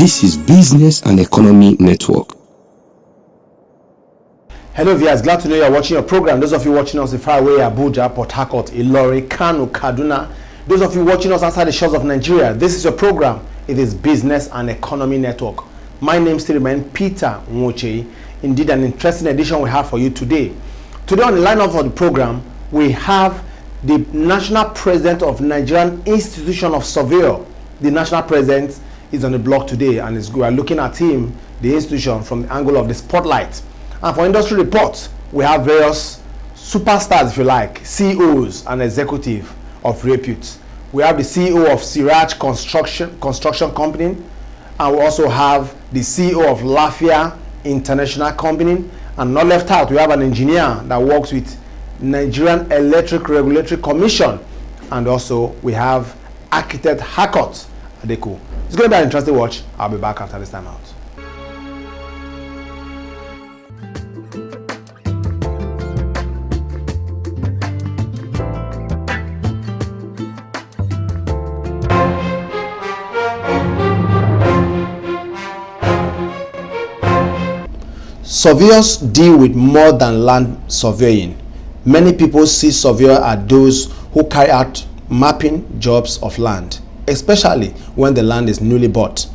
This is Business and Economy Network. Hello viewers, glad to know you are watching your program. Those of you watching us in faraway Abuja, Port Harcourt, Ilori, Kano, Kaduna. Those of you watching us outside the shores of Nigeria, this is your program. It is Business and Economy Network. My name still remains Peter Nwoche. Indeed, an interesting edition we have for you today. Today on the lineup for the program, we have the National President of Nigerian Institution of Surveyors. The National President is on the block today, and we are looking at him, the institution, from the angle of the spotlight. And for industry reports, we have various superstars, if you like, CEOs and executives of repute. We have the CEO of Siraj Construction Company, and we also have the CEO of Lafia International Company. And not left out, we have an engineer that works with Nigerian Electric Regulatory Commission, and also we have architect Harcourt Adeku. It's going to be an interesting watch. I'll be back after this time out. Surveyors deal with more than land surveying. Many people see surveyors as those who carry out mapping jobs of land, especially when the land is newly bought.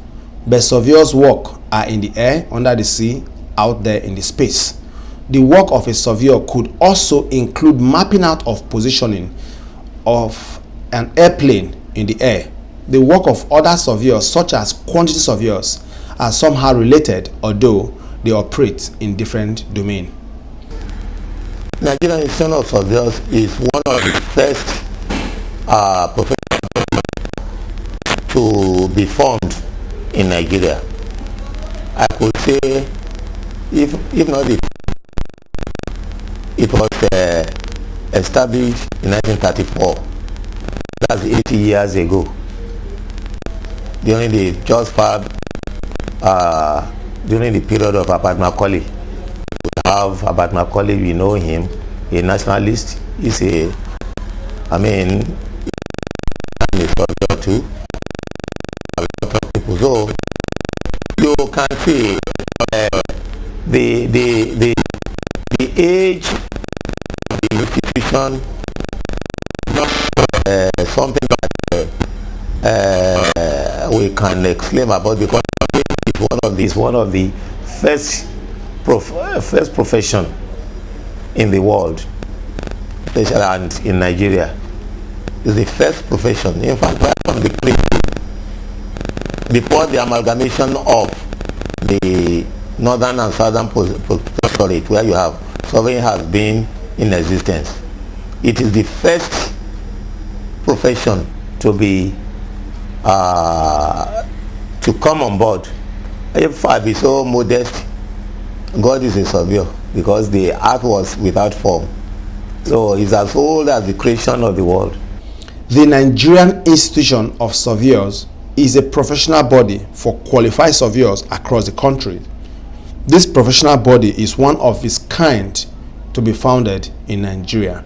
But surveyors' work are in the air, under the sea, out there in the space. The work of a surveyor could also include mapping out of positioning of an airplane in the air. The work of other surveyors, such as quantity surveyors, are somehow related, although they operate in different domains. Nigerian Institution of Surveyors is one of the first professional to be formed in Nigeria. I could say, if not it was established in 1934. That's 80 years ago. During the during the period of Abat Macaulay. We have Abat Macaulay, we know him, a nationalist. He's a surveyor too. So you can see the age of the institution, something that we can exclaim about, because it's one of the first profession in the world, especially and in Nigeria. It's the first profession. In fact, right from the before the amalgamation of the northern and southern protectorate, where you have surveying has been in existence, it is the first profession to be to come on board. If I be so modest, God is a surveyor, because the earth was without form. So it's as old as the creation of the world. The Nigerian Institution of Surveyors is a professional body for qualified surveyors across the country. This professional body is one of its kind to be founded in Nigeria.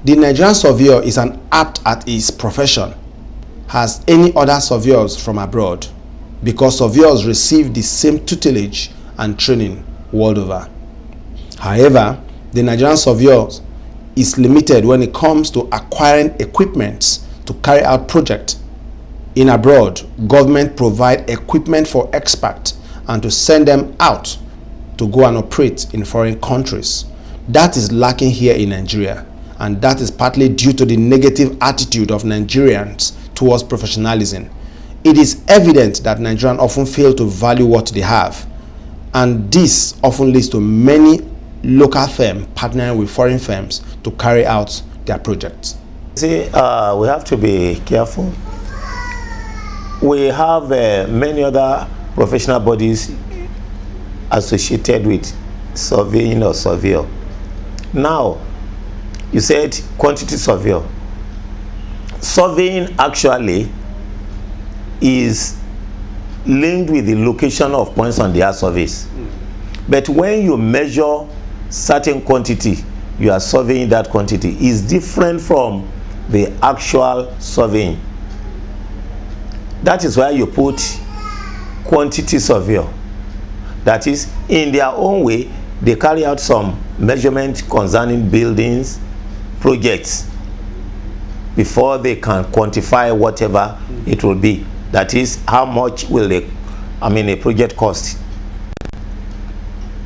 The Nigerian surveyor is an apt at his profession as any other surveyors from abroad, because surveyors receive the same tutelage and training world over. However, the Nigerian surveyor is limited when it comes to acquiring equipment to carry out projects. In abroad, government provide equipment for experts and to send them out to go and operate in foreign countries. That is lacking here in Nigeria, and that is partly due to the negative attitude of Nigerians towards professionalism. It is evident that Nigerians often fail to value what they have, and this often leads to many local firms partnering with foreign firms to carry out their projects. See, we have to be careful. We have many other professional bodies associated with surveying or surveyor. Now, you said quantity surveyor. Surveying actually is linked with the location of points on the earth surface. But when you measure certain quantity, you are surveying that quantity. Is different from the actual surveying. That is why you put quantity surveyor. That is, in their own way, they carry out some measurement concerning buildings, projects, before they can quantify whatever it will be. That is, how much will a project cost.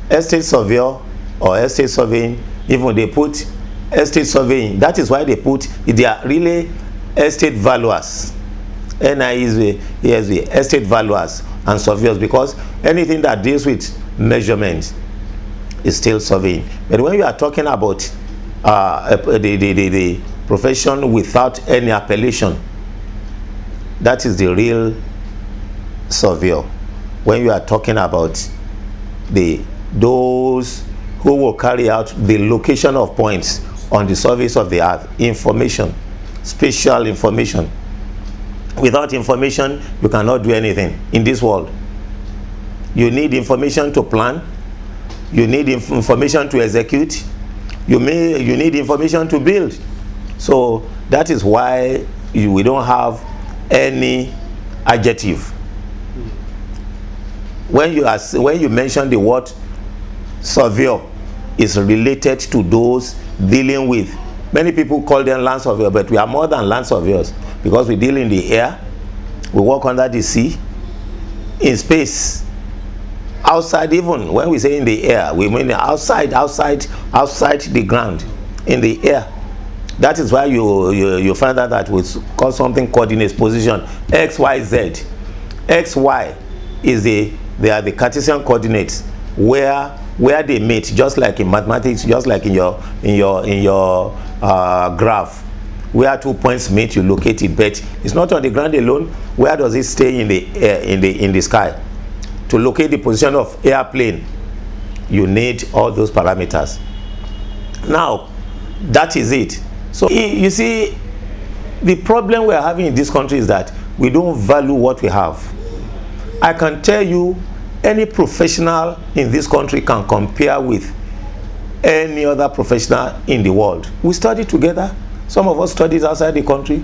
Estate surveyor or estate surveying, even they put estate surveying. That is why they put, they are really estate valuers. NIS, estate valuers and surveyors, because anything that deals with measurement is still surveying. But when you are talking about the profession without any appellation, that is the real surveyor. When you are talking about those who will carry out the location of points on the surface of the earth, information, spatial information. Without information, you cannot do anything in this world. You need information to plan. You need information to execute. You need information to build. So that is why we don't have any adjective. When you mention the word surveyor, is related to those dealing with, many people call them land surveyor, but we are more than land surveyors, because we deal in the air, we work under the sea, in space, outside. Even when we say in the air, we mean outside the ground, in the air. That is why you find out that we call something coordinates position, x, y, z. X, y they are the Cartesian coordinates where they meet, just like in mathematics, just like in your graph, where 2 points meet, you locate it. But it's not on the ground alone. Where does it stay in the sky? To locate the position of airplane, you need all those parameters. Now, that is it. So you see, the problem we are having in this country is that we don't value what we have. I can tell you, any professional in this country can compare with any other professional in the world. We study together. Some of us studied outside the country.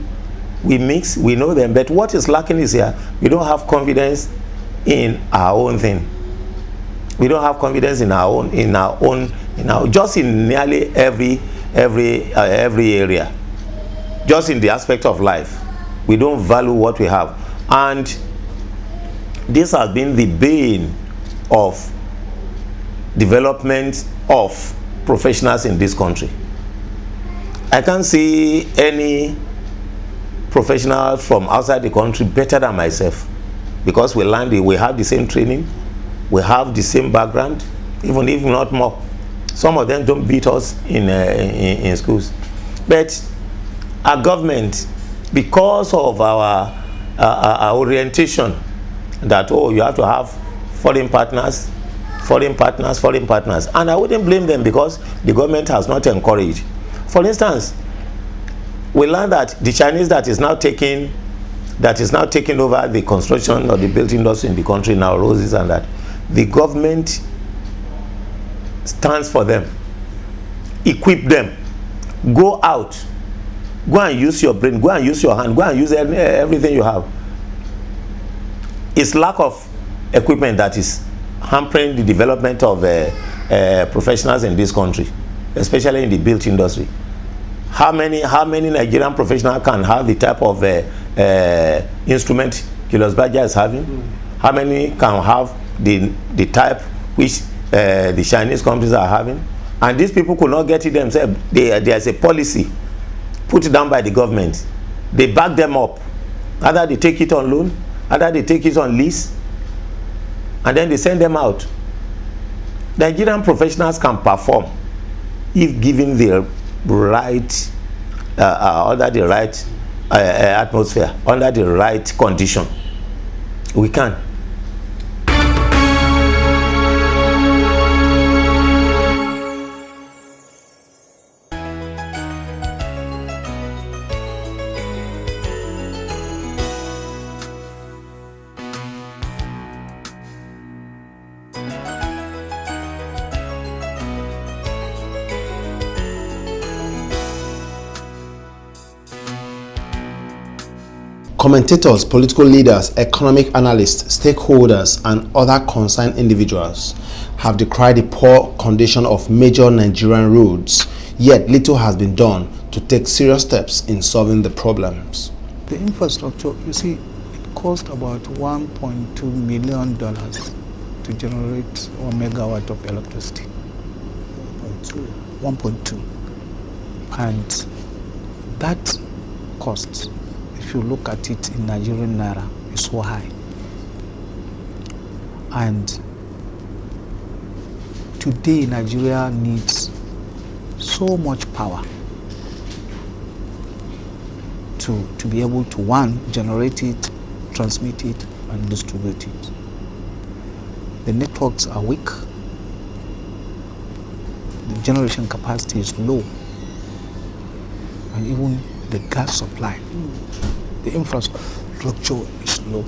We mix, we know them. But what is lacking is here, we don't have confidence in our own thing. We don't have confidence in just in nearly every area. Just in the aspect of life, we don't value what we have. And this has been the bane of development of professionals in this country. I can't see any professional from outside the country better than myself, because we have the same training, we have the same background, even if not more. Some of them don't beat us in schools. But our government, because of our orientation, that you have to have foreign partners, and I wouldn't blame them, because the government has not encouraged. For instance, we learned that the Chinese that is now taking over the construction or the building industry in the country now, roses and that, the government stands for them, equip them, go out, go and use your brain, go and use your hand, go and use everything you have. It's lack of equipment that is hampering the development of professionals in this country, especially in the built industry. How many Nigerian professionals can have the type of instrument Julius Berger is having? How many can have the type which the Chinese companies are having? And these people could not get it themselves. There's a policy put down by the government. They back them up. Either they take it on loan, either they take it on lease, and then they send them out. Nigerian professionals can perform if given the right under the right atmosphere, under the right condition. We can. Commentators, political leaders, economic analysts, stakeholders, and other concerned individuals have decried the poor condition of major Nigerian roads, yet little has been done to take serious steps in solving the problems. The infrastructure, you see, it cost about $1.2 million to generate 1 megawatt of electricity. 1.2. And that cost, if you look at it in Nigerian naira, is so high. And today Nigeria needs so much power to be able to, one, generate it, transmit it, and distribute it. The networks are weak. The generation capacity is low. And even the gas supply, the infrastructure is low.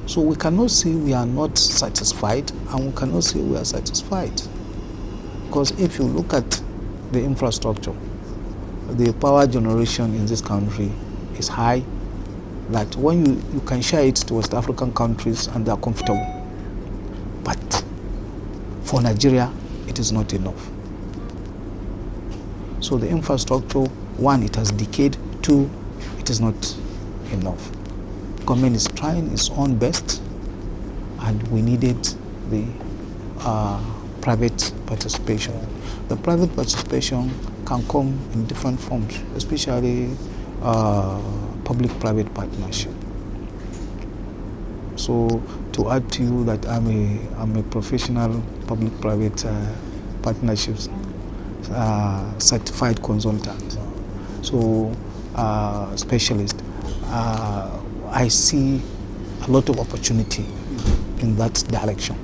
So we cannot say we are not satisfied, and we cannot say we are satisfied. Because if you look at the infrastructure, the power generation in this country is high, that when you can share it to West African countries and they are comfortable. But for Nigeria, it is not enough. So the infrastructure, one, it has decayed. Two, it is not enough. Government is trying its own best, and we needed the private participation. The private participation can come in different forms, especially public-private partnership. So to add to you that I'm a professional public-private partnerships certified consultant, so specialist. I see a lot of opportunity in that direction,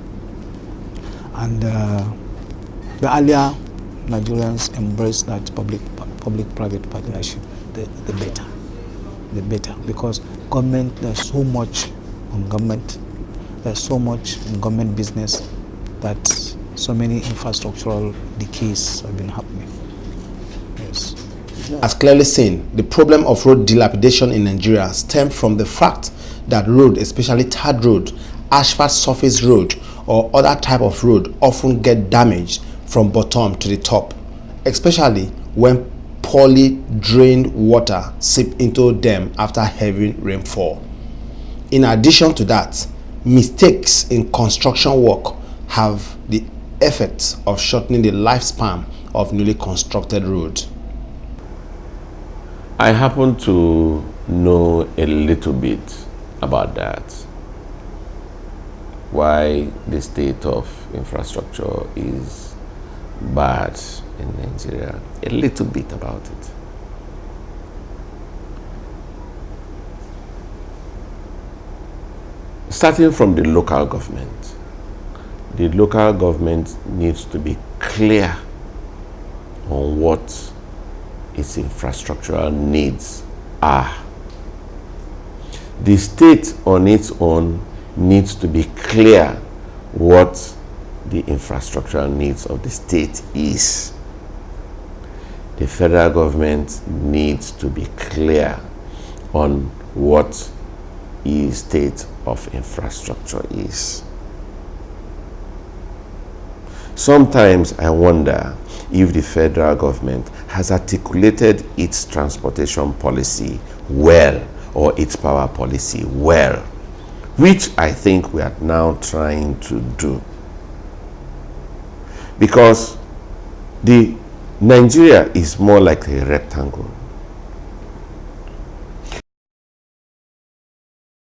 and the earlier Nigerians embrace that public-private partnership, the better, because government, there's so much on government, there's so much in government business that so many infrastructural decays have been happening. Yes. As clearly seen, the problem of road dilapidation in Nigeria stems from the fact that road, especially tarred road, asphalt surface road, or other type of road often get damaged from bottom to the top, especially when poorly drained water seep into them after heavy rainfall. In addition to that, mistakes in construction work have the effect of shortening the lifespan of newly constructed roads. I happen to know a little bit about that, why the state of infrastructure is bad in Nigeria, a little bit about it. Starting from the local government needs to be clear on what its infrastructural needs are. The state on its own needs to be clear what the infrastructural needs of the state is. The federal government needs to be clear on what its state of infrastructure is. Sometimes I wonder if the federal government has articulated its transportation policy well, or its power policy well, which I think we are now trying to do. Because Nigeria is more like a rectangle.